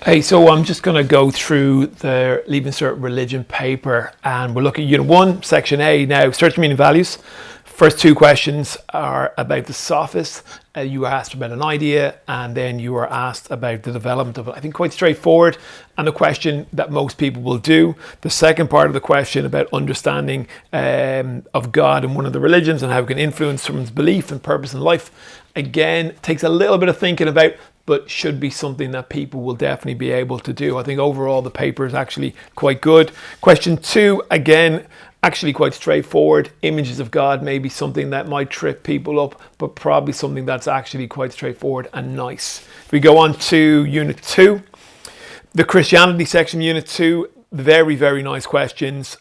Hey, so I'm just going to go through the Leaving Cert Religion paper, and we'll look at Unit 1, Section A. Now, search meaning values. First two questions are about the sophists. You were asked about an idea, and then you were asked about the development of it. I think quite straightforward, and a question that most people will do. The second part of the question about understanding of God in one of the religions and how it can influence someone's belief and purpose in life. Again, takes a little bit of thinking about, but should be something that people will definitely be able to do. I think overall the paper is actually quite good. Question 2, again, actually quite straightforward. Images of God may be something that might trip people up, but probably something that's actually quite straightforward and nice. If we go on to Unit 2, the Christianity section, Unit 2, very, very nice questions.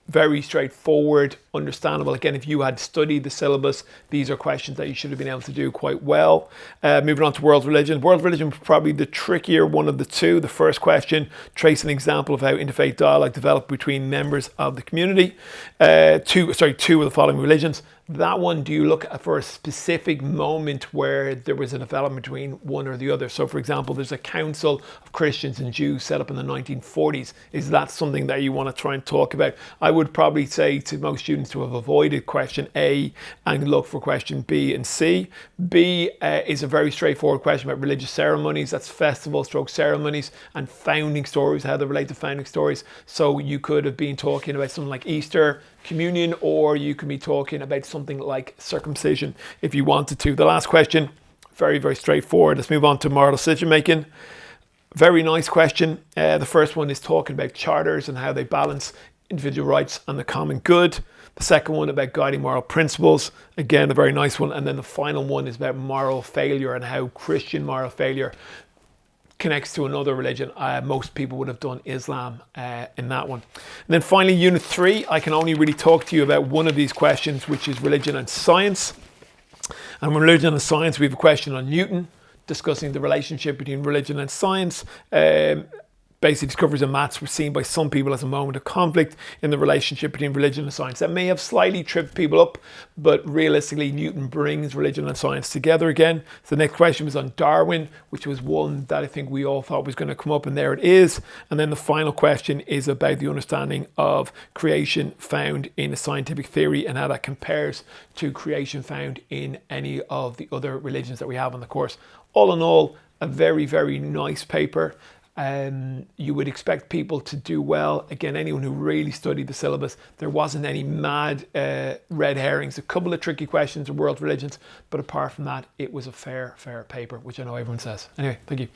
Very straightforward, understandable. Again, if you had studied the syllabus, these are questions that you should have been able to do quite well. Moving on to world religion. World religion was probably the trickier one of the two. The first question, trace an example of how interfaith dialogue developed between members of the community. Two of the following religions. That one, do you look for a specific moment where there was a development between one or the other? So, for example, there's a council of Christians and Jews set up in the 1940s. Is that something that you want to try and talk about? I would probably say to most students to have avoided question A and look for question B and C. B is a very straightforward question about religious ceremonies. That's festival stroke ceremonies and founding stories, how they relate to founding stories. So you could have been talking about something like Easter, communion, or you can be talking about something like circumcision if you wanted to. The last question, very, very straightforward. Let's move on to moral decision making. Very nice question. The first one is talking about charters and how they balance individual rights and the common good. The second one about guiding moral principles. Again, a very nice one. And then the final one is about moral failure and how Christian moral failure connects to another religion. Most people would have done Islam in that one. And then finally, Unit 3, I can only really talk to you about one of these questions, which is religion and science. And with religion and science, we have a question on Newton, discussing the relationship between religion and science. Basic discoveries in maths were seen by some people as a moment of conflict in the relationship between religion and science. That may have slightly tripped people up, but realistically, Newton brings religion and science together again. So the next question was on Darwin, which was one that I think we all thought was going to come up, and there it is. And then the final question is about the understanding of creation found in a scientific theory and how that compares to creation found in any of the other religions that we have on the course. All in all, a very, very nice paper. You would expect people to do well. Again, anyone who really studied the syllabus, there wasn't any mad red herrings. A couple of tricky questions in world religions, but apart from that, it was a fair paper, which I know everyone says. Anyway, thank you.